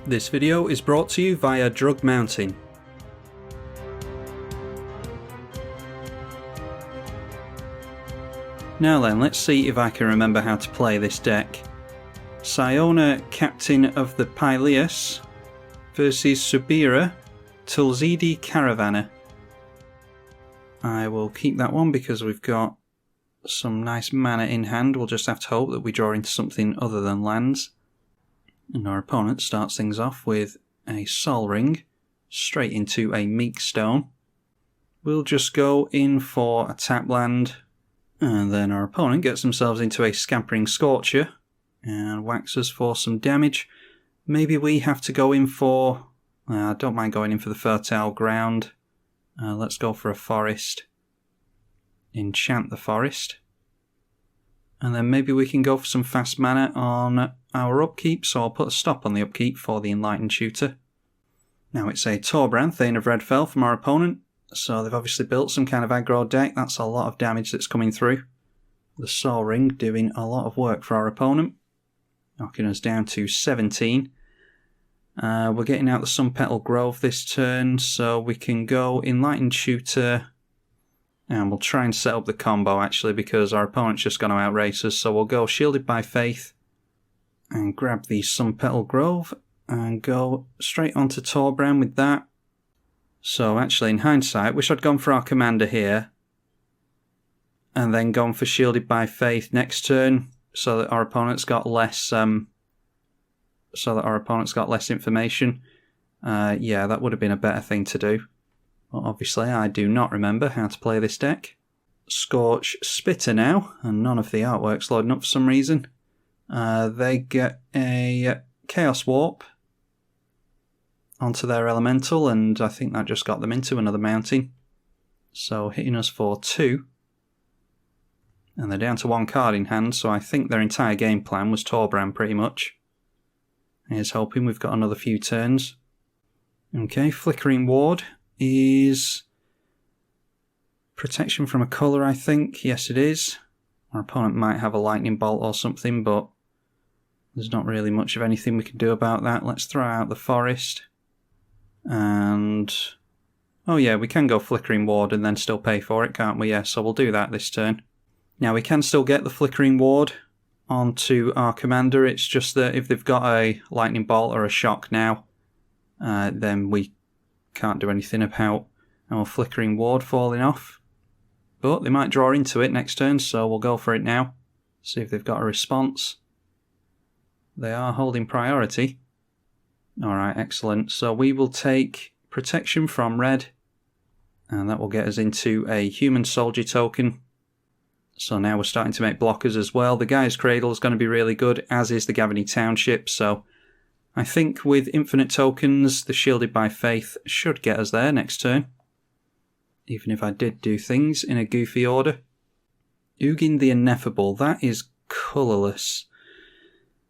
This video is brought to you via Drug Mounting. Now then, let's see if I can remember how to play this deck. Siona Captain of the Pyleas versus Subira Tulzidi Caravanner. I will keep that one because we've got some nice mana in hand. We'll just have to hope that we draw into something other than lands. And our opponent starts things off with a Sol Ring straight into a Meek Stone. We'll just go in for a tap land, and then our opponent gets themselves into a Scampering Scorcher and whacks us for some damage. Maybe we have to go in for... I don't mind going in for the Fertile Ground. Let's go for a Forest. Enchant the Forest. And then maybe we can go for some fast mana on our upkeep, so I'll put a stop on the upkeep for the Enlightened Tutor. Now it's a Torbran, Thane of Redfell from our opponent, so they've obviously built some kind of aggro deck. That's a lot of damage that's coming through. The Sol Ring doing a lot of work for our opponent, knocking us down to 17. We're getting out the Sunpetal Grove this turn, so we can go Enlightened Tutor, and we'll try and set up the combo actually because our opponent's just going to outrace us, so we'll go Shielded by Faith and grab the Sunpetal Grove and go straight onto Torbran with that. So actually in hindsight, wish I'd gone for our Commander here and then gone for Shielded by Faith next turn so that our opponent's got less information. Yeah, that would have been a better thing to do. Well, obviously, I do not remember how to play this deck. Scorch Spitter now, and none of the artwork's loading up for some reason. They get a Chaos Warp onto their Elemental, and I think that just got them into another mounting. So hitting us for 2. And they're down to 1 card in hand, so I think their entire game plan was Torbran pretty much. Here's hoping we've got another few turns. Okay, Flickering Ward is protection from a colour, I think. Yes, it is. Our opponent might have a lightning bolt or something, but there's not really much of anything we can do about that. Let's throw out the Forest. And... oh yeah, we can go Flickering Ward and then still pay for it, can't we? Yeah, so we'll do that this turn. Now, we can still get the Flickering Ward onto our Commander. It's just that if they've got a lightning bolt or a shock now, then we can't do anything about our Flickering Ward falling off. But they might draw into it next turn, so we'll go for it now. See if they've got a response. They are holding priority. Alright, excellent. So we will take protection from red, and that will get us into a Human Soldier token. So now we're starting to make blockers as well. The Guy's Cradle is going to be really good, as is the Gavany Township, so I think with infinite tokens, the Shielded by Faith should get us there next turn. Even if I did do things in a goofy order. Ugin the Ineffable, that is colourless.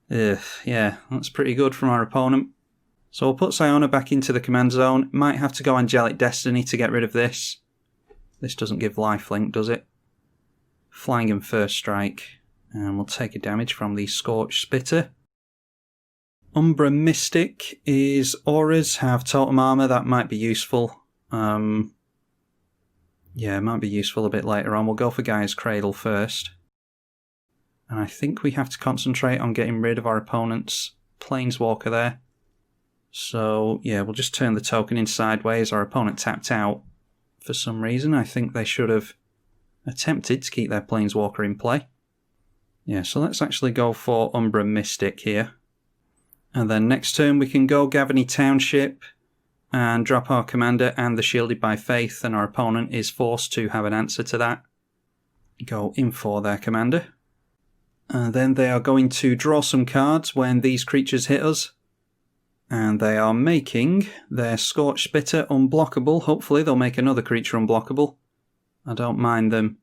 Yeah, that's pretty good from our opponent. So we'll put Siona back into the command zone. Might have to go Angelic Destiny to get rid of this. This doesn't give lifelink, does it? Flying and First Strike. And we'll take a damage from the Scorch Spitter. Umbra Mystic is auras, have totem armor, that might be useful. Yeah, it might be useful a bit later on. We'll go for Guy's Cradle first. And I think we have to concentrate on getting rid of our opponent's Planeswalker there. So, yeah, we'll just turn the token in sideways. Our opponent tapped out for some reason. I think they should have attempted to keep their Planeswalker in play. Yeah, so let's actually go for Umbra Mystic here. And then next turn we can go Gavany Township and drop our Commander and the Shielded by Faith, and our opponent is forced to have an answer to that. Go in for their Commander. And then they are going to draw some cards when these creatures hit us. And they are making their Scorch Spitter unblockable. Hopefully they'll make another creature unblockable. I don't mind them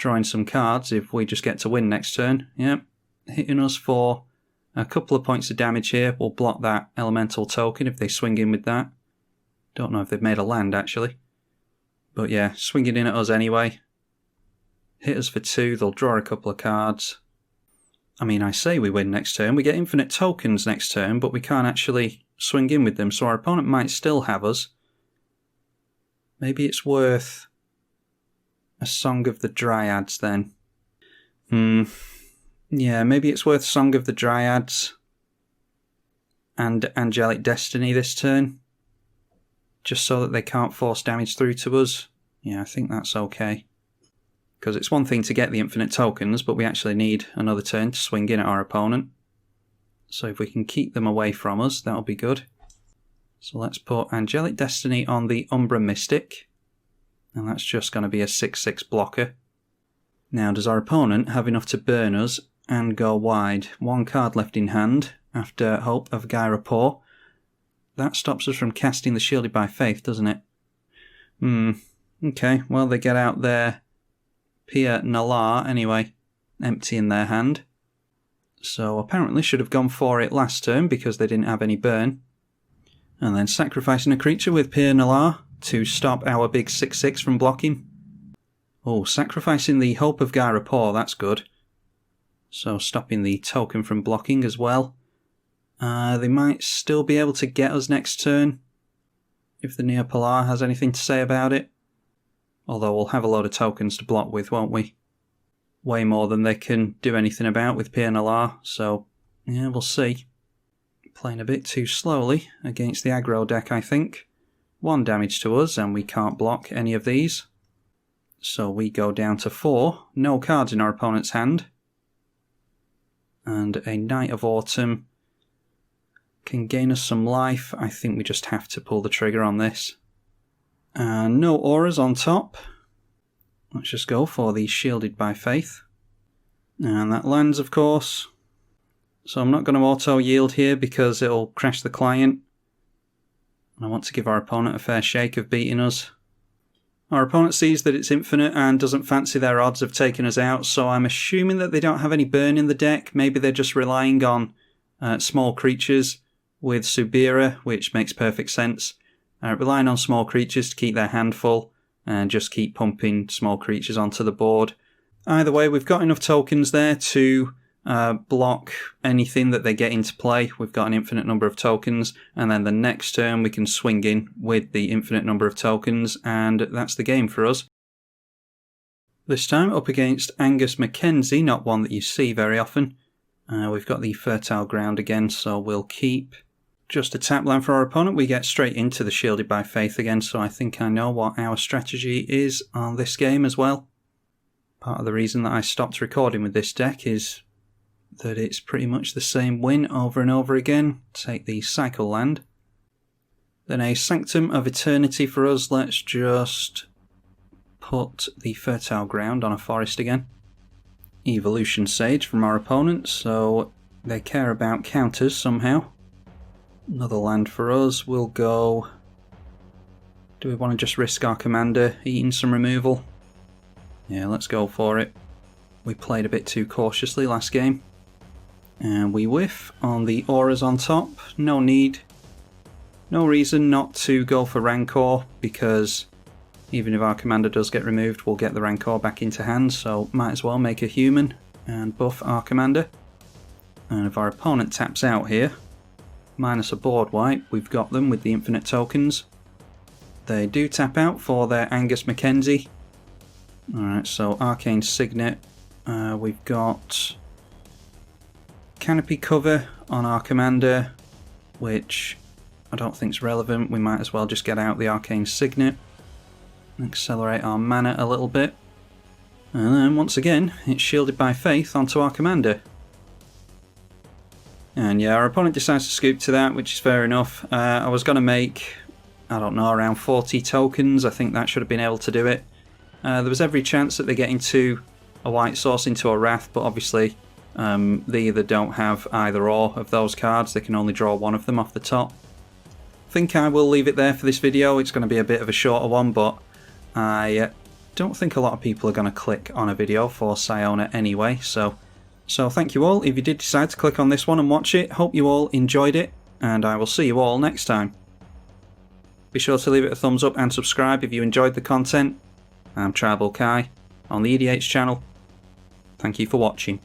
drawing some cards if we just get to win next turn. Yep, hitting us for a couple of points of damage here. We'll block that elemental token if they swing in with that. Don't know if they've made a land actually. But yeah, swinging in at us anyway. Hit us for 2, they'll draw a couple of cards. I mean, I say we win next turn. We get infinite tokens next turn, but we can't actually swing in with them, so our opponent might still have us. Maybe it's worth a Song of the Dryads then. Yeah, maybe it's worth Song of the Dryads and Angelic Destiny this turn. Just so that they can't force damage through to us. Yeah, I think that's okay. Because it's one thing to get the infinite tokens, but we actually need another turn to swing in at our opponent. So if we can keep them away from us, that'll be good. So let's put Angelic Destiny on the Umbra Mystic. And that's just going to be a 6/6 blocker. Now, does our opponent have enough to burn us and go wide? 1 card left in hand after Hope of Gaia-Rapport. That stops us from casting the Shielded by Faith, doesn't it? Okay, well, they get out their Pia Nalar anyway, empty in their hand. So apparently should have gone for it last turn because they didn't have any burn. And then sacrificing a creature with Pia Nalar to stop our big 6/6 from blocking. Oh, sacrificing the Hope of Gaia-Rapport, that's good. So stopping the token from blocking as well. They might still be able to get us next turn if the Neopolar has anything to say about it. Although we'll have a load of tokens to block with, won't we? Way more than they can do anything about with PNLR, so yeah, we'll see. Playing a bit too slowly against the aggro deck, I think. 1 damage to us, and we can't block any of these. So we go down to 4. No cards in our opponent's hand. And a Knight of Autumn can gain us some life. I think we just have to pull the trigger on this. And no auras on top. Let's just go for the Shielded by Faith. And that lands, of course. So I'm not going to auto-yield here because it'll crash the client. And I want to give our opponent a fair shake of beating us. Our opponent sees that it's infinite and doesn't fancy their odds of taking us out, so I'm assuming that they don't have any burn in the deck. Maybe they're just relying on small creatures with Subira, which makes perfect sense. Relying on small creatures to keep their hand full and just keep pumping small creatures onto the board. Either way, we've got enough tokens there to block anything that they get into play. We've got an infinite number of tokens, and then the next turn we can swing in with the infinite number of tokens, and that's the game for us. This time up against Angus Mackenzie, not one that you see very often. We've got the Fertile Ground again, so we'll keep just a tap land for our opponent. We get straight into the Shielded by Faith again, so I think I know what our strategy is on this game as well. Part of the reason that I stopped recording with this deck is that it's pretty much the same win over and over again. Take the Cycle land. Then a Sanctum of Eternity for us. Let's just put the Fertile Ground on a forest again. Evolution Sage from our opponent, so they care about counters somehow. Another land for us. We'll go... Do we want to just risk our commander eating some removal? Yeah, let's go for it. We played a bit too cautiously last game. And we whiff on the auras on top. No need. No reason not to go for Rancor, because even if our commander does get removed, we'll get the Rancor back into hand, so might as well make a human and buff our commander. And if our opponent taps out here, minus a board wipe, we've got them with the infinite tokens. They do tap out for their Angus Mackenzie. Alright, so Arcane Signet. We've got Canopy Cover on our commander, which I don't think is relevant. We might as well just get out the Arcane Signet. Accelerate our mana a little bit. And then once again, it's Shielded by Faith onto our commander. And yeah, our opponent decides to scoop to that, which is fair enough. I was going to make, I don't know, around 40 tokens. I think that should have been able to do it. There was every chance that they get into a white source, into a Wrath, but obviously they either don't have either or of those cards. They can only draw one of them off the top. I think I will leave it there for this video. It's going to be a bit of a shorter one, but I don't think a lot of people are going to click on a video for Siona anyway, so thank you all if you did decide to click on this one and watch it. Hope you all enjoyed it, and I will see you all next time. Be sure to leave it a thumbs up and subscribe if you enjoyed the content. I'm tribalkai on the EDH channel. Thank you for watching.